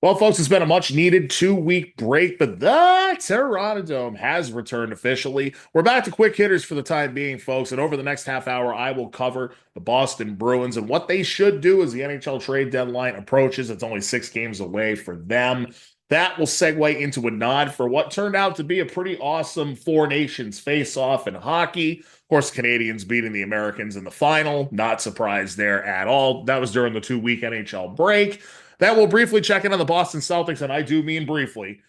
Well, folks, it's been a much needed 2 week break, but the Terranadome has returned officially. We're back to quick hitters for the time being, folks. And over the next half hour, I will cover the Boston Bruins and what they should do as the NHL trade deadline approaches. It's only 6 games away for them. That will segue into a nod for what turned out to be a pretty awesome Four Nations Faceoff in hockey. Of course, Canadians beating the Americans in the final. Not surprised there at all. That was during the 2 week NHL break. That will briefly check in on the Boston Celtics, and I do mean briefly,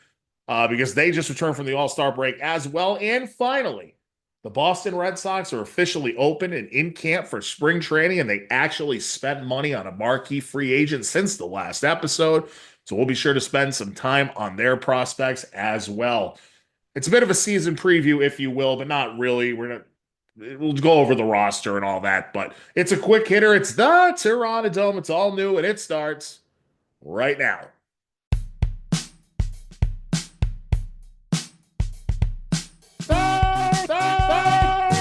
because they just returned from the All-Star break as well. And finally, the Boston Red Sox are officially open and in camp for spring training, and they actually spent money on a marquee free agent since the last episode. So we'll be sure to spend some time on their prospects as well. It's a bit of a season preview, if you will, but not really. We'll go over the roster and all that, but it's a quick hitter. It's the Terranadome. It's all new, and it starts right now.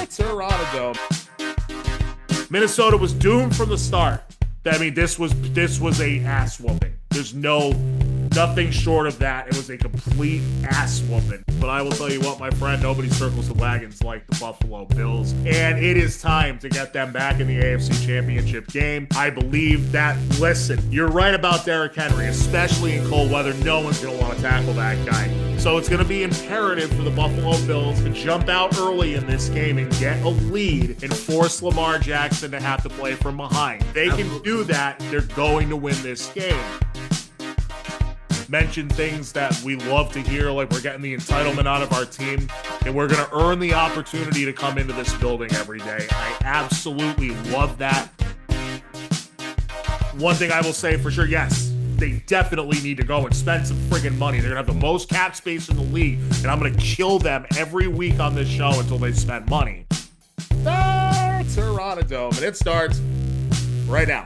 Terranadome. Minnesota was doomed from the start. I mean, this was a ass whooping. There's nothing short of that. It was a complete ass whooping. But I will tell you what, my friend, nobody circles the wagons like the Buffalo Bills. And it is time to get them back in the AFC Championship game. I believe that, listen, you're right about Derrick Henry, especially in cold weather. No one's going to want to tackle that guy. So it's going to be imperative for the Buffalo Bills to jump out early in this game and get a lead and force Lamar Jackson to have to play from behind. They can do that. They're going to win this game. Mention things that we love to hear, like we're getting the entitlement out of our team, and we're going to earn the opportunity to come into this building every day. I absolutely love that. One thing I will say for sure, yes, they definitely need to go and spend some friggin' money. They're going to have the most cap space in the league, and I'm going to kill them every week on this show until they spend money. The Terranadome, and it starts right now.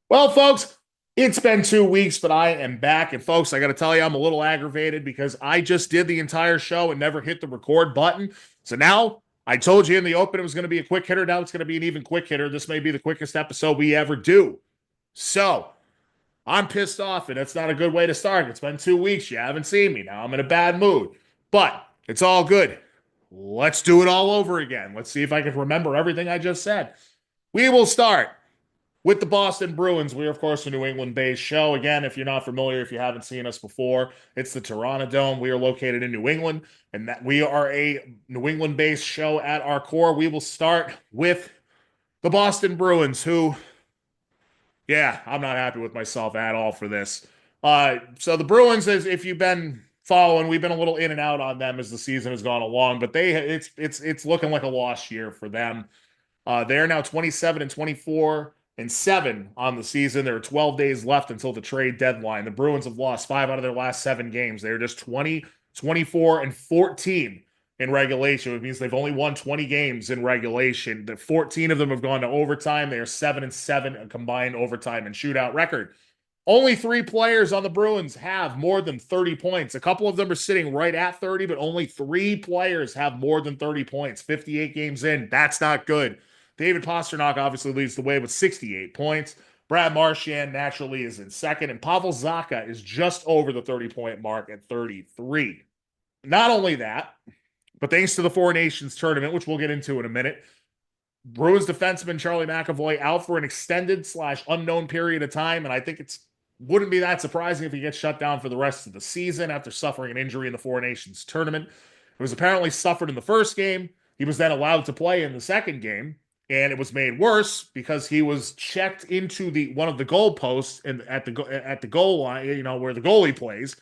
Well, folks, it's been 2 weeks, but I am back. And folks, I got to tell you, I'm a little aggravated because I just did the entire show and never hit the record button. So now I told you in the open it was going to be a quick hitter. Now it's going to be an even quick hitter. This may be the quickest episode we ever do. So I'm pissed off, and it's not a good way to start. It's been 2 weeks. You haven't seen me. Now I'm in a bad mood, but it's all good. Let's do it all over again. Let's see if I can remember everything I just said. We will start with the Boston Bruins. We are, of course, a New England-based show. Again, if you're not familiar, if you haven't seen us before, it's the Terranadome. We are located in New England, and that we are a New England-based show at our core. We will start with the Boston Bruins, who, yeah, I'm not happy with myself at all for this. So the Bruins, if you've been following, we've been a little in and out on them as the season has gone along, but it's looking like a lost year for them. They are now 27-24-7 on the season. There are 12 days left until the trade deadline. The Bruins have lost 5 out of their last 7 games. They're just 20, 24, and 14 in regulation, which means they've only won 20 games in regulation. The 14 of them have gone to overtime. They are 7-7, a combined overtime and shootout record. Only 3 players on the Bruins have more than 30 points. A couple of them are sitting right at 30, but only 3 players have more than 30 points. 58 games in. That's not good. David Pastrnak obviously leads the way with 68 points. Brad Marchand naturally is in second, and Pavel Zacha is just over the 30-point mark at 33. Not only that, but thanks to the Four Nations tournament, which we'll get into in a minute, Bruins defenseman Charlie McAvoy out for an extended/unknown period of time, and I think wouldn't be that surprising if he gets shut down for the rest of the season after suffering an injury in the Four Nations tournament. It was apparently suffered in the first game. He was then allowed to play in the second game. And it was made worse because he was checked into one of the goal posts at the goal line, where the goalie plays,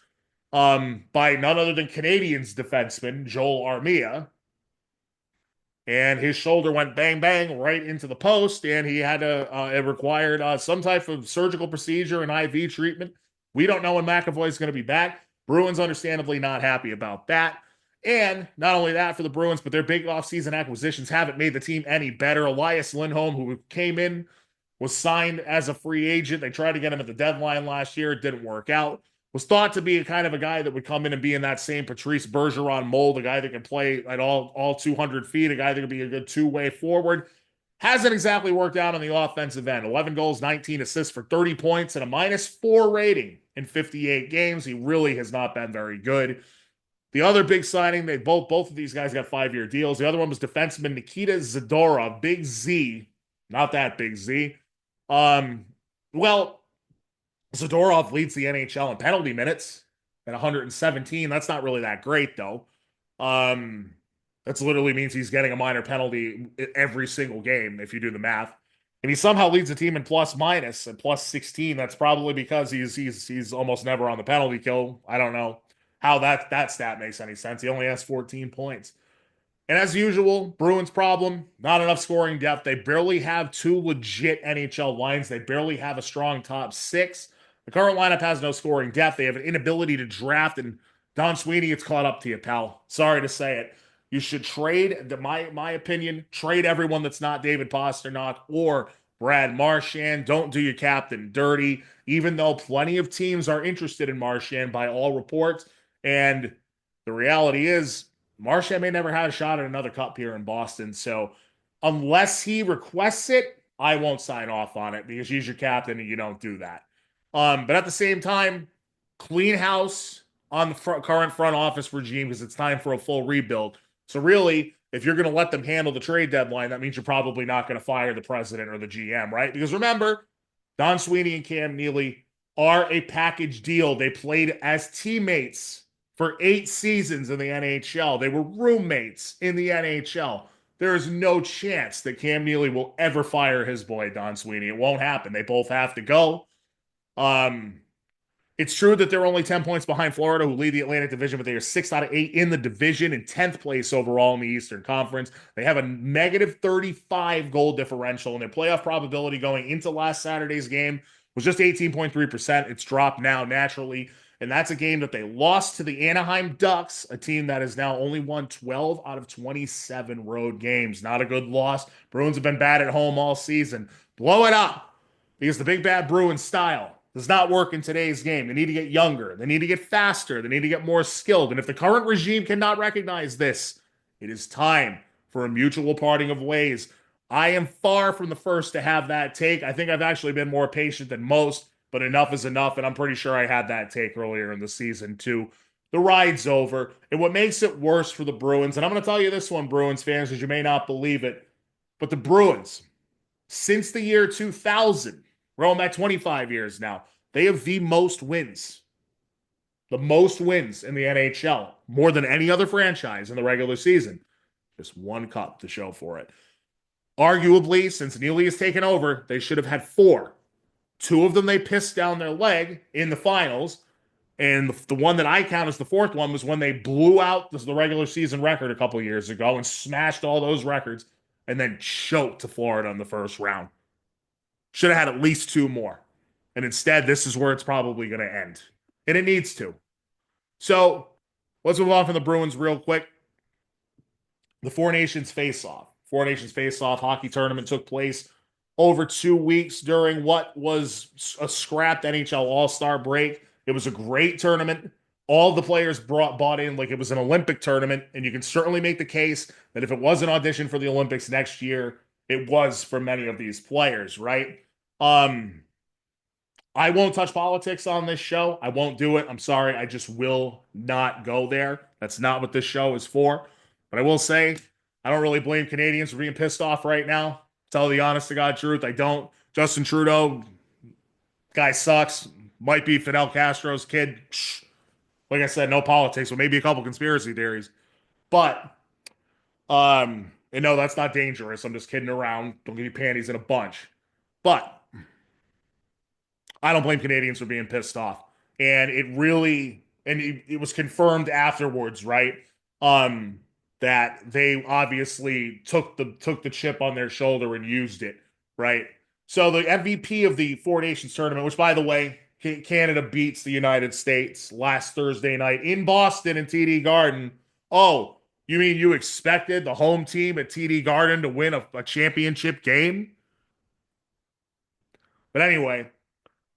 by none other than Canadiens defenseman Joel Armia. And his shoulder went bang bang right into the post, and he had it required some type of surgical procedure and IV treatment. We don't know when McAvoy is going to be back. Bruins understandably not happy about that. And not only that for the Bruins, but their big offseason acquisitions haven't made the team any better. Elias Lindholm, who came in, was signed as a free agent. They tried to get him at the deadline last year. It didn't work out. Was thought to be a kind of a guy that would come in and be in that same Patrice Bergeron mold, a guy that can play at all 200 feet, a guy that could be a good two-way forward. Hasn't exactly worked out on the offensive end. 11 goals, 19 assists for 30 points, and a -4 rating in 58 games. He really has not been very good. The other big signing, they both of these guys got 5-year deals. The other one was defenseman Nikita Zadorov, Big Z, not that Big Z. Um, well, Zadorov leads the NHL in penalty minutes at 117. That's not really that great though. Um, that's literally means he's getting a minor penalty every single game if you do the math. And he somehow leads the team in plus minus at plus 16. That's probably because he's almost never on the penalty kill. I don't know how that stat makes any sense. He only has 14 points. And as usual, Bruins problem, not enough scoring depth. They barely have two legit NHL lines. They barely have a strong top six. The current lineup has no scoring depth. They have an inability to draft, and Don Sweeney, it's caught up to you, pal. Sorry to say it. You should trade, my opinion, trade everyone that's not David Pastrnak or Brad Marchand. Don't do your captain dirty, even though plenty of teams are interested in Marchand by all reports. And the reality is, Marchand may never have a shot at another cup here in Boston. So unless he requests it, I won't sign off on it because he's your captain and you don't do that. But at the same time, clean house on the current front office regime because it's time for a full rebuild. So really, if you're going to let them handle the trade deadline, that means you're probably not going to fire the president or the GM, right? Because remember, Don Sweeney and Cam Neely are a package deal. They played as teammates for 8 seasons in the NHL. They were roommates in the NHL. There is no chance that Cam Neely will ever fire his boy, Don Sweeney. It won't happen. They both have to go. It's true that they're only 10 points behind Florida, who lead the Atlantic Division, but they are 6 out of 8 in the division and 10th place overall in the Eastern Conference. They have a -35 goal differential, and their playoff probability going into last Saturday's game was just 18.3%. It's dropped now naturally, and that's a game that they lost to the Anaheim Ducks, a team that has now only won 12 out of 27 road games. Not a good loss. Bruins have been bad at home all season. Blow it up, because the big bad Bruins style does not work in today's game. They need to get younger. They need to get faster. They need to get more skilled. And if the current regime cannot recognize this, it is time for a mutual parting of ways. I am far from the first to have that take. I think I've actually been more patient than most, but enough is enough. And I'm pretty sure I had that take earlier in the season too. The ride's over. And what makes it worse for the Bruins, and I'm going to tell you this one, Bruins fans, because you may not believe it, but the Bruins, since the year 2000, we're on back 25 years now. They have the most wins. The most wins in the NHL. More than any other franchise in the regular season. Just one cup to show for it. Arguably, since Neely has taken over, they should have had 4. 2 of them they pissed down their leg in the finals. And the one that I count as the 4th one was when they blew out the regular season record a couple years ago and smashed all those records and then choked to Florida in the first round. Should have had at least 2 more. And instead, this is where it's probably going to end. And it needs to. So, let's move on from the Bruins real quick. The Four Nations Faceoff. Four Nations Faceoff hockey tournament took place over 2 weeks during what was a scrapped NHL All-Star break. It was a great tournament. All the players bought in like it was an Olympic tournament. And you can certainly make the case that if it was an audition for the Olympics next year, it was for many of these players, right? I won't touch politics on this show. I won't do it. I'm sorry. I just will not go there. That's not what this show is for. But I will say, I don't really blame Canadians for being pissed off right now. Tell the honest to God truth. I don't. Justin Trudeau, guy sucks. Might be Fidel Castro's kid. Like I said, no politics, but maybe a couple conspiracy theories. But, and no, that's not dangerous. I'm just kidding around. Don't get your panties in a bunch. But I don't blame Canadians for being pissed off. And it was confirmed afterwards, right? That they obviously took the chip on their shoulder and used it, right? So the MVP of the Four Nations tournament, which by the way, Canada beats the United States last Thursday night in Boston in TD Garden. Oh, you mean you expected the home team at TD Garden to win a championship game? But anyway,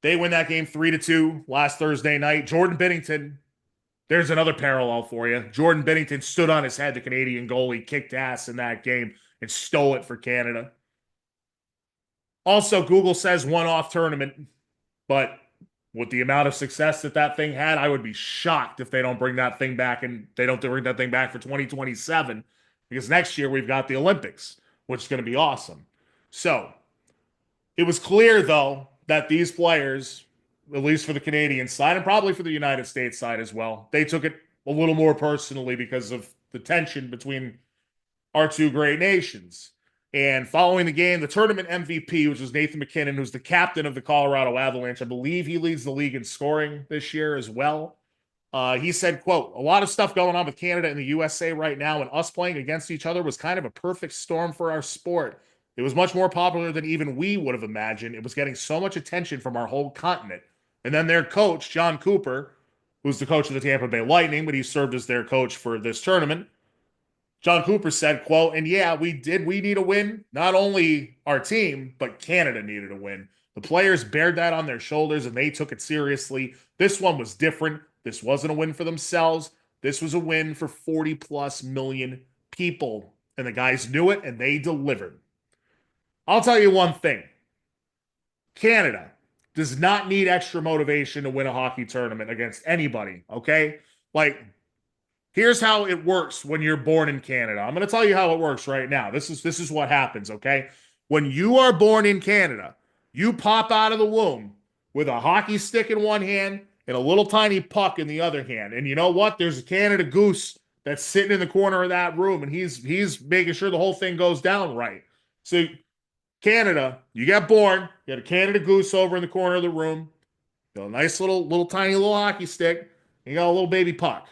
they win that game 3-2 last Thursday night. Jordan Binnington, there's another parallel for you. Jordan Binnington stood on his head, the Canadian goalie, kicked ass in that game and stole it for Canada. Also, Google says one-off tournament, but with the amount of success that that thing had, I would be shocked if they don't bring that thing back and they don't bring that thing back for 2027 because next year we've got the Olympics, which is going to be awesome. So it was clear, though, that these players, at least for the Canadian side and probably for the United States side as well, they took it a little more personally because of the tension between our two great nations. And following the game, the tournament MVP, which was Nathan MacKinnon, who's the captain of the Colorado Avalanche, I believe he leads the league in scoring this year as well. He said, quote, a lot of stuff going on with Canada and the USA right now, and us playing against each other was kind of a perfect storm for our sport. It was much more popular than even we would have imagined. It was getting so much attention from our whole continent. And then their coach, John Cooper, who's the coach of the Tampa Bay Lightning, but he served as their coach for this tournament. John Cooper said, quote, and yeah, we need a win. Not only our team, but Canada needed a win. The players bared that on their shoulders and they took it seriously. This one was different. This wasn't a win for themselves. This was a win for 40 plus million people. And the guys knew it and they delivered. I'll tell you one thing. Canada does not need extra motivation to win a hockey tournament against anybody, okay? Like, here's how it works when you're born in Canada. I'm going to tell you how it works right now. This is what happens, okay? When you are born in Canada, you pop out of the womb with a hockey stick in one hand and a little tiny puck in the other hand. And you know what? There's a Canada Goose that's sitting in the corner of that room, and he's making sure the whole thing goes down right. So Canada, you got born, you got a Canada Goose over in the corner of the room, you got a nice little tiny little hockey stick, and you got a little baby puck.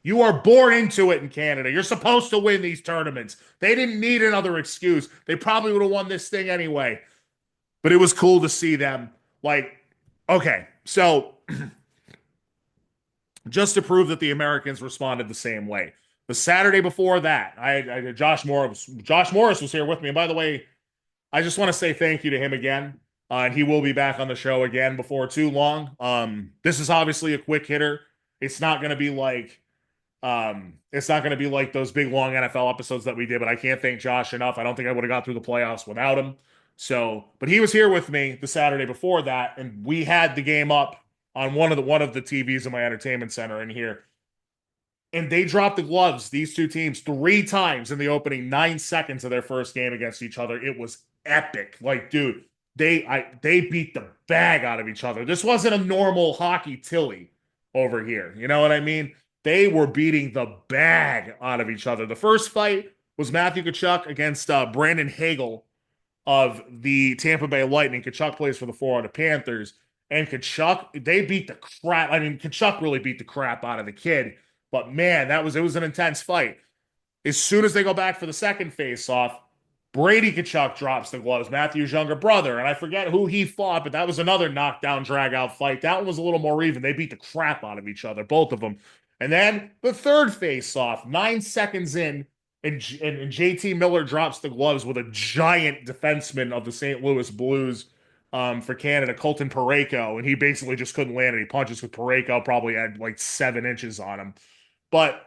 You are born into it in Canada. You're supposed to win these tournaments. They didn't need another excuse. They probably would have won this thing anyway. But it was cool to see them. Like, okay, so just to prove that the Americans responded the same way. The Saturday before that, Josh Morris was here with me. And by the way, I just want to say thank you to him again. And he will be back on the show again before too long. This is obviously a quick hitter. It's not going to be like those big long NFL episodes that we did, but I can't thank Josh enough. I don't think I would have got through the playoffs without him. So, but he was here with me the Saturday before that, and we had the game up on one of the TVs in my entertainment center in here. And they dropped the gloves, these two teams, 3 times in the opening 9 seconds of their first game against each other. It was epic. Like, dude, they beat the bag out of each other. This wasn't a normal hockey tilly over here. You know what I mean? They were beating the bag out of each other. The first fight was Matthew Tkachuk against Brandon Hagel of the Tampa Bay Lightning. Tkachuk plays for the Florida Panthers. And Tkachuk, they beat the crap. I mean, Tkachuk really beat the crap out of the kid. But man, it was an intense fight. As soon as they go back for the second face-off, Brady Tkachuk drops the gloves, Matthew's younger brother, and I forget who he fought, but that was another knockdown, drag-out fight. That one was a little more even. They beat the crap out of each other, both of them. And then the third face-off, 9 seconds in, and JT Miller drops the gloves with a giant defenseman of the St. Louis Blues for Canada, Colton Parayko, and he basically just couldn't land any punches because Parayko probably had like 7 inches on him. But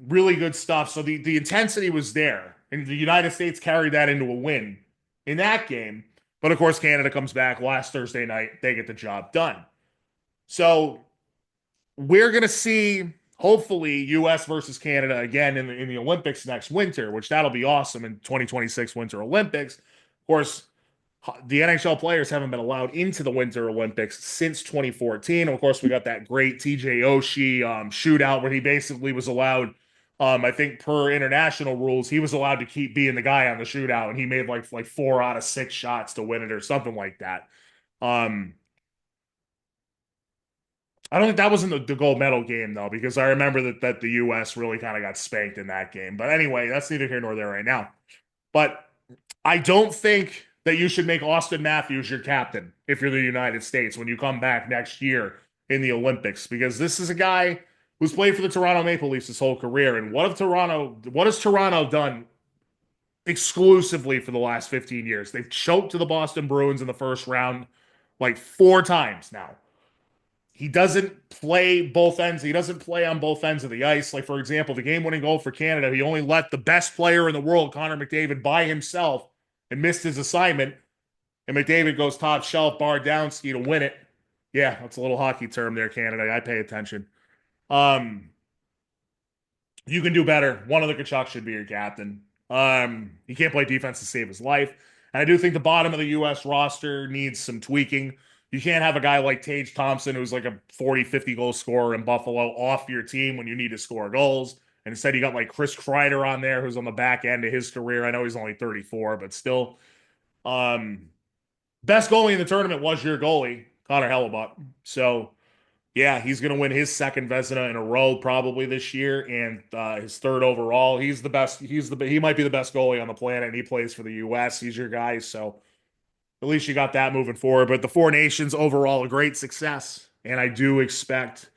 really good stuff. So the intensity was there. And the United States carried that into a win in that game. But of course, Canada comes back last Thursday night. They get the job done. So we're going to see, hopefully, U.S. versus Canada again in the Olympics next winter, which that'll be awesome in 2026 Winter Olympics. Of course, the NHL players haven't been allowed into the Winter Olympics since 2014. Of course, we got that great TJ Oshie shootout where he basically was allowed, I think per international rules, he was allowed to keep being the guy on the shootout, and he made like 4 out of 6 shots to win it or something like that. I don't think that was in the gold medal game though, because I remember that the U.S. really kind of got spanked in that game. But anyway, that's neither here nor there right now. But I don't think that you should make Austin Matthews your captain if you're the United States when you come back next year in the Olympics, because this is a guy who's played for the Toronto Maple Leafs his whole career. And what has Toronto done exclusively for the last 15 years? They've choked to the Boston Bruins in the first round like 4 times now. He doesn't play both ends. He doesn't play on both ends of the ice. Like, for example, the game-winning goal for Canada, he only let the best player in the world, Connor McDavid, by himself and missed his assignment. and McDavid goes top shelf, bar down ski to win it. Yeah, that's a little hockey term there, Canada. I pay attention. Um, you can do better. One of the Kachuk should be your captain. He can't play defense to save his life. And I do think the bottom of the U.S. roster needs some tweaking. You can't have a guy like Tage Thompson, who's like a 40, 50 goal scorer in Buffalo, off your team when you need to score goals. And instead, you got like Chris Kreider on there, who's on the back end of his career. I know he's only 34, but still. Um, Best goalie in the tournament was your goalie, Connor Hellebuck. So yeah, he's going to win his second Vezina in a row probably this year, and his third overall. He's the best. He might be the best goalie on the planet, and he plays for the U.S. He's your guy, so at least you got that moving forward. But the Four Nations overall a great success, and I do expect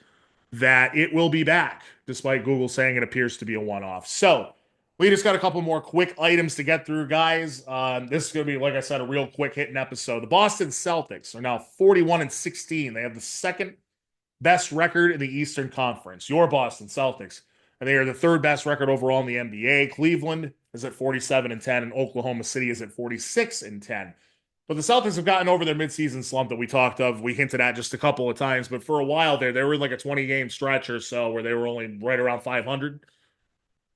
that it will be back, despite Google saying it appears to be a one-off. So we just got a couple more quick items to get through, guys. This is going to be, like I said, a real quick hitting episode. The Boston Celtics are now 41-16. They have the second best record in the Eastern Conference. Your Boston Celtics. And they are the third best record overall in the NBA. Cleveland is at 47-10, and Oklahoma City is at 46-10. But the Celtics have gotten over their midseason slump that we talked of. We hinted at just a couple of times, but for a while there, they were in like a 20-game stretch or so where they were only right around 500.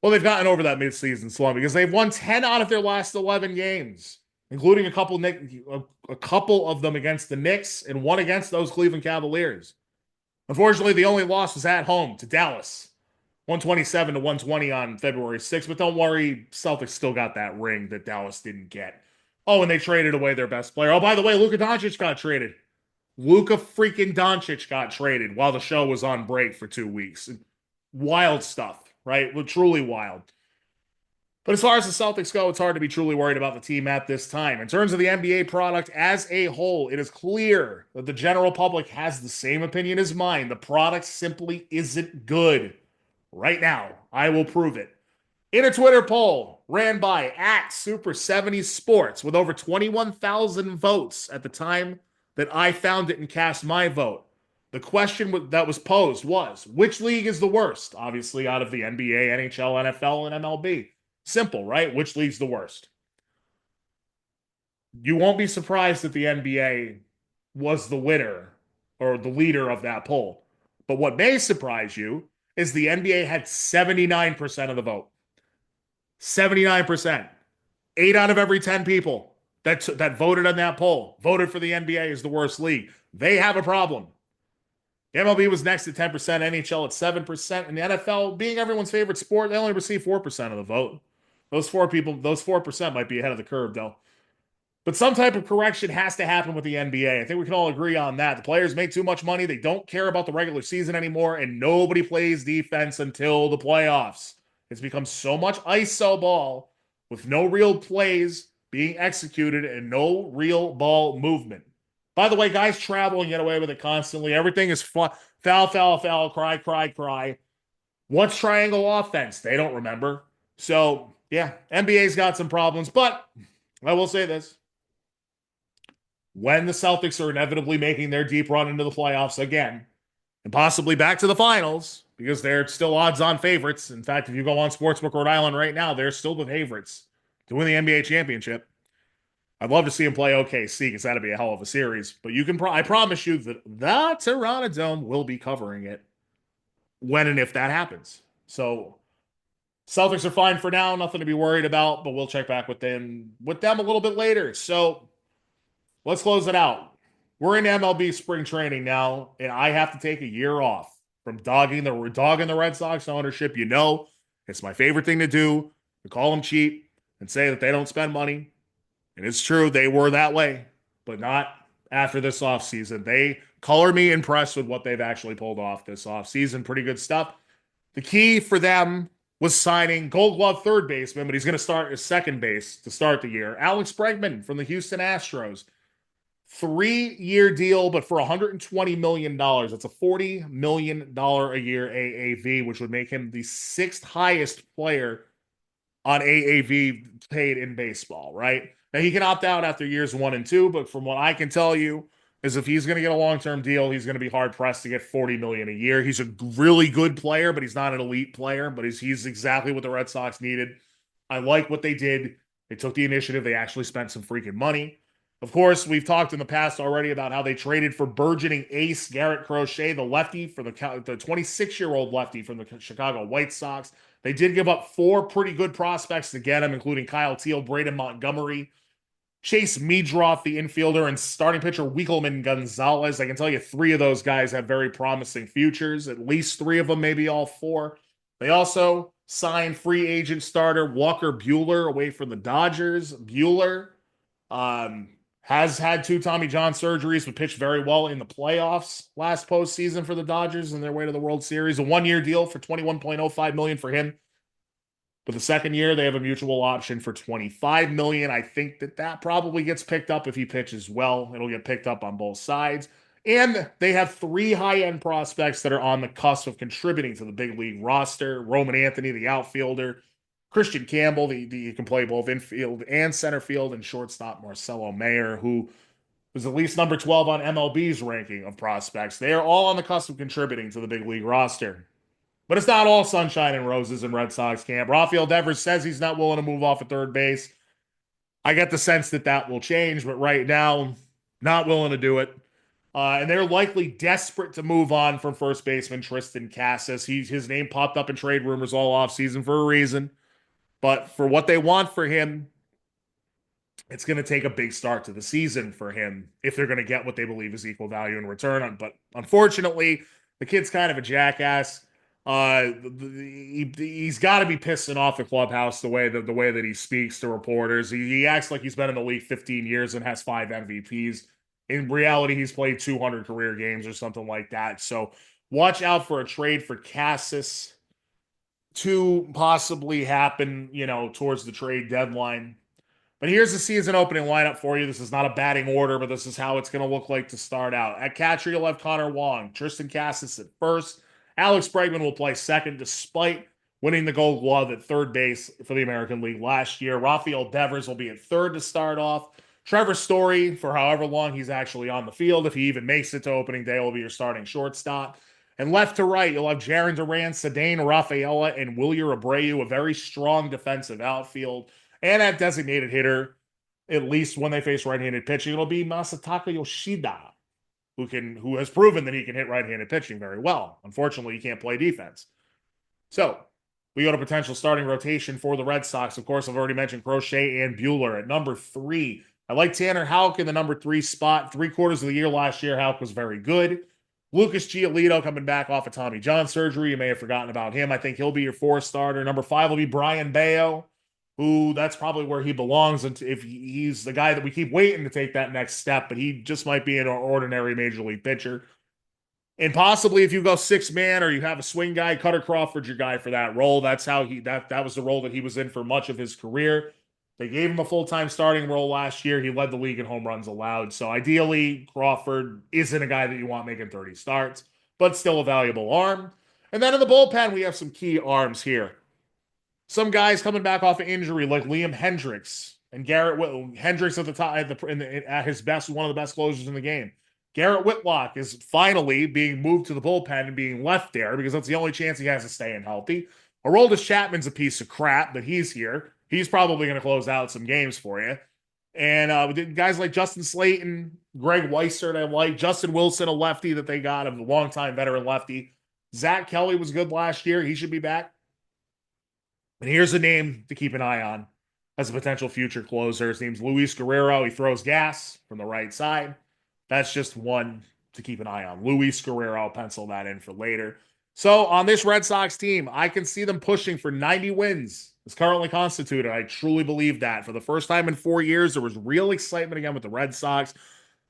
Well, they've gotten over that midseason slump because they've won 10 out of their last 11 games, including a couple of them against the Knicks and one against those Cleveland Cavaliers. Unfortunately, the only loss was at home to Dallas, 127-120 on February 6th. But don't worry, Celtics still got that ring that Dallas didn't get. Oh, and they traded away their best player. Oh, by the way, Luka Doncic got traded. Luka freaking Doncic got traded while the show was on break for 2 weeks. Wild stuff, right? Well, truly wild. But as far as the Celtics go, it's hard to be truly worried about the team at this time. In terms of the NBA product as a whole, it is clear that the general public has the same opinion as mine. The product simply isn't good. Right now, I will prove it. In a Twitter poll ran by @Super70Sports with over 21,000 votes at the time that I found it and cast my vote, the question that was posed was, which league is the worst? Obviously, out of the NBA, NHL, NFL, and MLB. Simple, right? Which league's the worst? You won't be surprised that the NBA was the winner or the leader of that poll. But what may surprise you is the NBA had 79% of the vote. 79%. 8 out of every 10 people that voted on that poll voted for the NBA as the worst league. They have a problem. The MLB was next at 10%, NHL at 7%, and the NFL, being everyone's favorite sport, they only received 4% of the vote. Those 4% might be ahead of the curve, though. But some type of correction has to happen with the NBA. I think we can all agree on that. The players make too much money. They don't care about the regular season anymore, and nobody plays defense until the playoffs. It's become so much ISO ball with no real plays being executed and no real ball movement. By the way, guys travel and get away with it constantly. Everything is foul, foul, foul, cry, cry, cry. What's triangle offense? They don't remember. So, yeah, NBA's got some problems, but I will say this. When the Celtics are inevitably making their deep run into the playoffs again, and possibly back to the finals, because they're still odds-on favorites. In fact, if you go on Sportsbook Rhode Island right now, they're still the favorites to win the NBA championship. I'd love to see them play OKC, because that'd be a hell of a series. But you can, I promise you that the Terranadome will be covering it when and if that happens. So Celtics are fine for now, nothing to be worried about, but we'll check back with them a little bit later. So let's close it out. We're in MLB spring training now, and I have to take a year off from dogging the Red Sox ownership. You know, it's my favorite thing to do, to call them cheap and say that they don't spend money. And it's true, they were that way, but not after this offseason. They color me impressed with what they've actually pulled off this offseason. Pretty good stuff. The key for them was signing Gold Glove third baseman, but he's going to start as second base to start the year. Alex Bregman from the Houston Astros. 3-year deal, but for $120 million. That's a $40 million a year AAV, which would make him the 6th highest player on AAV paid in baseball, right? Now, he can opt out after years 1 and 2, but from what I can tell you is if he's going to get a long-term deal, he's going to be hard-pressed to get $40 million a year. He's a really good player, but he's not an elite player, but he's exactly what the Red Sox needed. I like what they did. They took the initiative. They actually spent some freaking money. Of course, we've talked in the past already about how they traded for burgeoning ace Garrett Crochet, the lefty for the 26-year-old lefty from the Chicago White Sox. They did give up 4 pretty good prospects to get him, including Kyle Teal, Braden Montgomery, Chase Meadroff, the infielder, and starting pitcher Wickelman Gonzalez. I can tell you 3 of those guys have very promising futures, at least 3 of them, maybe all 4. They also signed free agent starter Walker Buehler away from the Dodgers. Buehler um, has had 2 Tommy John surgeries, but pitched very well in the playoffs last postseason for the Dodgers in their way to the World Series. A 1-year deal for $21.05 million for him. But the second year, they have a mutual option for $25 million. I think that probably gets picked up if he pitches well. It'll get picked up on both sides. And they have 3 high-end prospects that are on the cusp of contributing to the big league roster. Roman Anthony, the outfielder. Christian Campbell, he can play both infield and center field. And shortstop Marcelo Mayer, who was at least number 12 on MLB's ranking of prospects. They are all on the cusp of contributing to the big league roster. But it's not all sunshine and roses in Red Sox camp. Rafael Devers says he's not willing to move off at third base. I get the sense that will change, but right now, not willing to do it. And they're likely desperate to move on from first baseman Tristan Casas. His name popped up in trade rumors all offseason for a reason. But for what they want for him, it's going to take a big start to the season for him if they're going to get what they believe is equal value in return. But unfortunately, the kid's kind of a jackass. He's got to be pissing off the clubhouse the way that he speaks to reporters. He acts like he's been in the league 15 years and has 5 MVPs. In reality, he's played 200 career games or something like that. So watch out for a trade for Casas to possibly happen, towards the trade deadline. But here's the season opening lineup for you. This is not a batting order, but this is how it's going to look like to start out. At catcher, you'll have Connor Wong, Tristan Casas at first. Alex Bregman will play second despite winning the Gold Glove at third base for the American League last year. Rafael Devers will be at third to start off. Trevor Story, for however long he's actually on the field, if he even makes it to opening day, will be your starting shortstop. And left to right, you'll have Jaron Duran, Cedane Rafaela, and Wilyer Abreu, a very strong defensive outfield. And at designated hitter, at least when they face right-handed pitching, it'll be Masataka Yoshida, who has proven that he can hit right-handed pitching very well. Unfortunately, he can't play defense. So we go to potential starting rotation for the Red Sox. Of course, I've already mentioned Crochet and Buehler at number 3. I like Tanner Houck in the number 3 spot. 3/4 of the year last year, Houck was very good. Lucas Giolito coming back off of Tommy John surgery. You may have forgotten about him. I think he'll be your 4th starter. Number 5 will be Brian Bayo, who that's probably where he belongs. And if he's the guy that we keep waiting to take that next step, but he just might be an ordinary major league pitcher. And possibly if you go 6-man or you have a swing guy, Cutter Crawford's your guy for that role. That's how that was the role that he was in for much of his career. They gave him a full-time starting role last year. He led the league in home runs allowed. So ideally, Crawford isn't a guy that you want making 30 starts, but still a valuable arm. And then in the bullpen, we have some key arms here. Some guys coming back off of injury, like Liam Hendricks and Garrett Whitlock. Hendricks at the top, at his best, one of the best closers in the game. Garrett Whitlock is finally being moved to the bullpen and being left there because that's the only chance he has of staying healthy. Aroldis Chapman's a piece of crap, but he's here. He's probably going to close out some games for you. And guys like Justin Slayton, Greg Weissert, I like. Justin Wilson, a lefty that they got, a longtime veteran lefty. Zach Kelly was good last year. He should be back. And here's a name to keep an eye on as a potential future closer. His name's Luis Guerrero. He throws gas from the right side. That's just one to keep an eye on. Luis Guerrero, I'll pencil that in for later. So on this Red Sox team, I can see them pushing for 90 wins. It's currently constituted. I truly believe that. For the first time in 4 years, there was real excitement again with the Red Sox.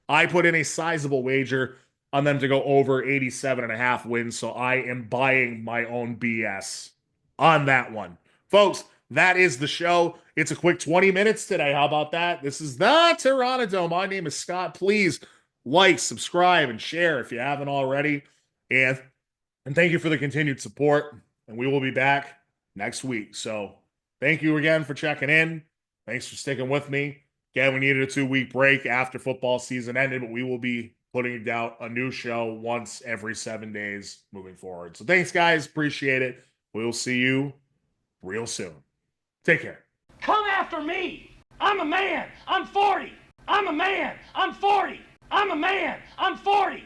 I put in a sizable wager on them to go over 87.5 wins, so I am buying my own BS on that one. Folks, that is the show. It's a quick 20 minutes today. How about that? This is the Terranadome. My name is Scott. Please like, subscribe, and share if you haven't already. And thank you for the continued support. And we will be back next week. So thank you again for checking in. Thanks for sticking with me. Again, we needed a 2-week break after football season ended, but we will be putting out a new show once every 7 days moving forward. So thanks, guys. Appreciate it. We will see you real soon. Take care. Come after me. I'm a man. I'm 40. I'm a man. I'm 40. I'm a man. I'm 40.